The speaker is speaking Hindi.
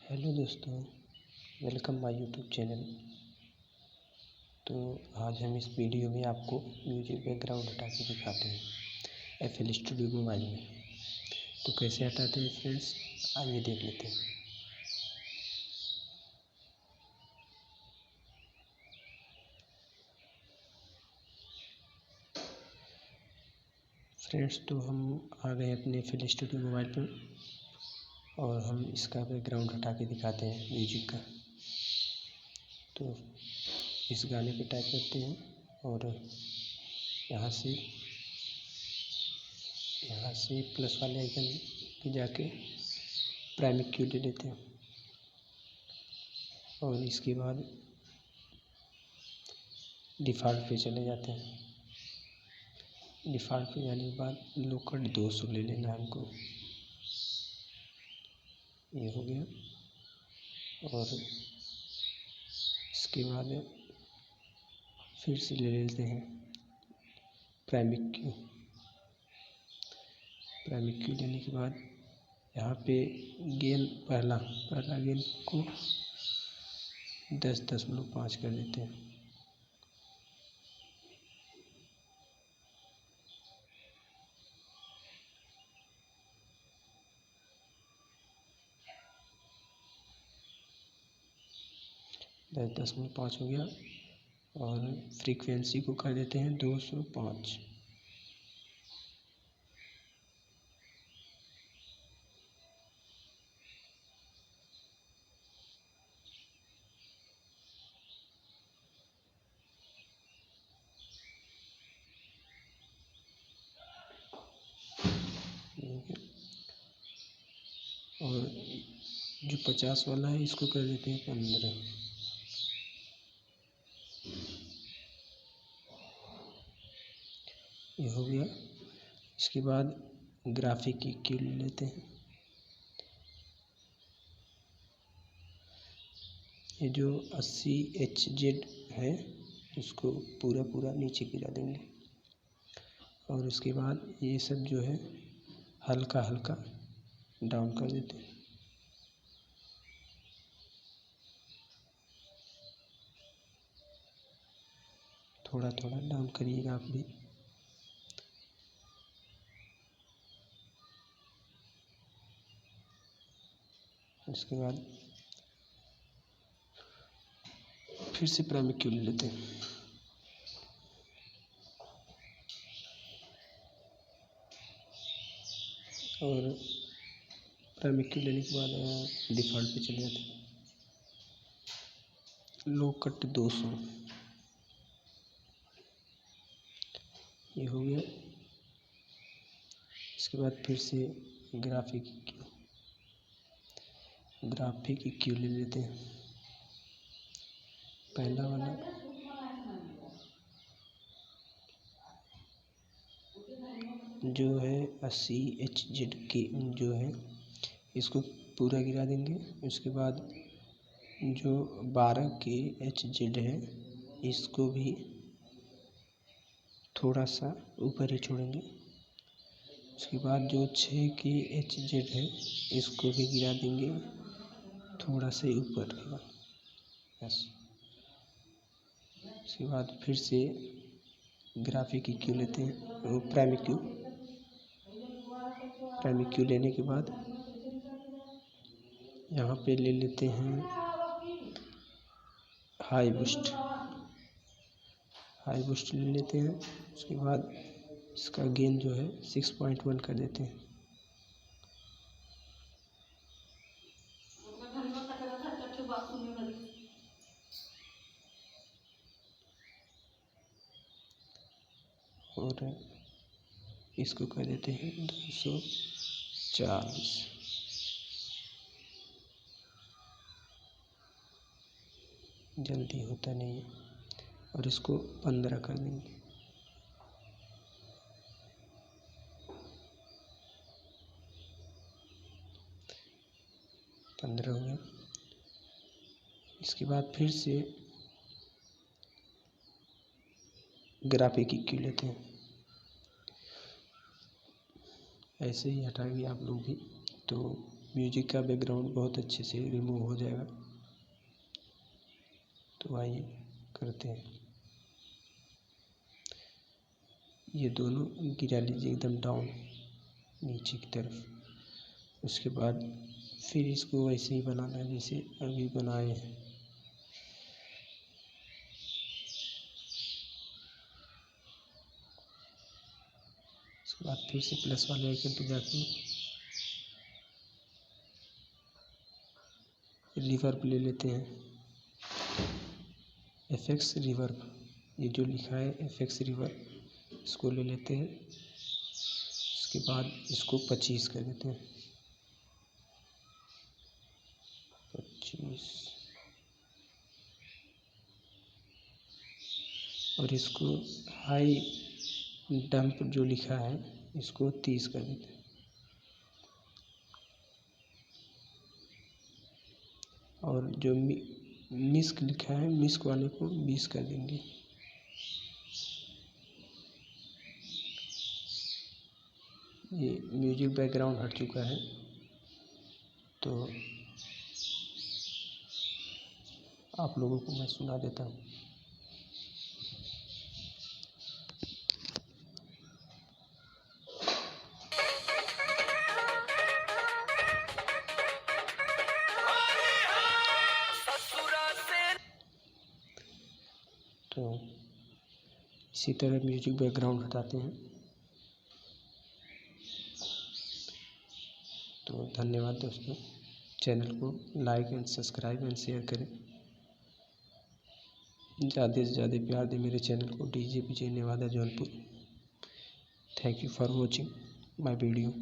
हेलो दोस्तों, वेलकम माय यूट्यूब चैनल। तो आज हम इस वीडियो में आपको म्यूजिक बैकग्राउंड हटा के दिखाते हैं FL स्टूडियो मोबाइल में। तो कैसे हटाते हैं फ्रेंड्स, आइए देख लेते हैं। फ्रेंड्स, तो हम आ गए अपने FL स्टूडियो मोबाइल पर और हम इसका बैकग्राउंड हटा के दिखाते हैं म्यूजिक का। तो इस गाने पे टाइप करते हैं और यहाँ से प्लस वाले आइकन पे जाके प्राइमिक क्यू ले लेते हैं और इसके बाद डिफ़ॉल्ट पे चले जाते हैं। डिफ़ॉल्ट पे जाने के बाद लो कट 200 ले लेना है हमको। ये हो गया और इसके बाद फिर से ले लेते हैं प्राइमिक क्यू। प्राइमिक क्यू लेने के बाद यहाँ पे गेन पहला गेन को 10.5 कर देते हैं। दस 10.5 हो गया और फ्रीक्वेंसी को कर देते हैं 205। और जो 50 वाला है इसको कर देते हैं 15। ये हो गया। इसके बाद ग्राफिक की क्यू ले लेते हैं। ये जो 80 HZ है इसको पूरा नीचे गिरा देंगे और उसके बाद ये सब जो है हल्का डाउन कर देते हैं। थोड़ा डाउन करिएगा आप भी। इसके बाद फिर से प्राइमिक क्यू ले लेते हैं और प्राइमिक क्यू लेने के बाद डिफ़ॉल्ट पे चले जाते हैं। लो कट 200। ये हो गया। इसके बाद फिर से ग्राफिक की क्यू ले लेते हैं। पहला वाला जो है 80 HZ की जो है इसको पूरा गिरा देंगे। उसके बाद जो 12 के HZ है इसको भी थोड़ा सा ऊपर ही छोड़ेंगे। उसके बाद जो 6 के HZ है इसको भी गिरा देंगे थोड़ा से ऊपर बस। उसके बाद फिर से ग्राफिक की क्यू लेते हैं, वो प्राइमिक क्यू लेने के बाद यहाँ पे ले लेते हैं हाई बूस्ट ले लेते हैं। उसके बाद इसका गेन जो है 6.1 कर देते हैं। और इसको कर देते हैं 240। जल्दी होता नहीं है और इसको 15 कर देंगे। 15 हो गया। इसके बाद फिर से ग्राफिक की क्यू लेते हैं। ऐसे ही हटाएंगे आप लोग भी। तो म्यूजिक का बैकग्राउंड बहुत अच्छे से रिमूव हो जाएगा। तो आइए करते हैं। ये दोनों गिरा लीजिए एकदम डाउन नीचे की तरफ। उसके बाद फिर इसको वैसे ही बनाना है जैसे अभी बनाए हैं। उसके बाद फिर से प्लस वाले आइकन पे जाके रिवर्ब ले लेते हैं। एफएक्स रिवर्ब, ये जो लिखा है एफएक्स रिवर्ब, इसको ले लेते हैं। उसके बाद इसको 25 कर देते हैं। 25 और इसको हाई डंप जो लिखा है इसको 30 कर देते हैं। और जो मिस्क लिखा है मिस्क वाले को 20 कर देंगे। ये म्यूजिक बैकग्राउंड हट चुका है तो आप लोगों को मैं सुना देता हूँ। तो इसी तरह म्यूजिक बैकग्राउंड हटाते हैं। तो धन्यवाद दोस्तों, चैनल को like and subscribe and share करें। ज़्यादा से ज़्यादा प्यार दें मेरे चैनल को। DJ Vijay Nevada Jaunpur. Thank you for watching my video.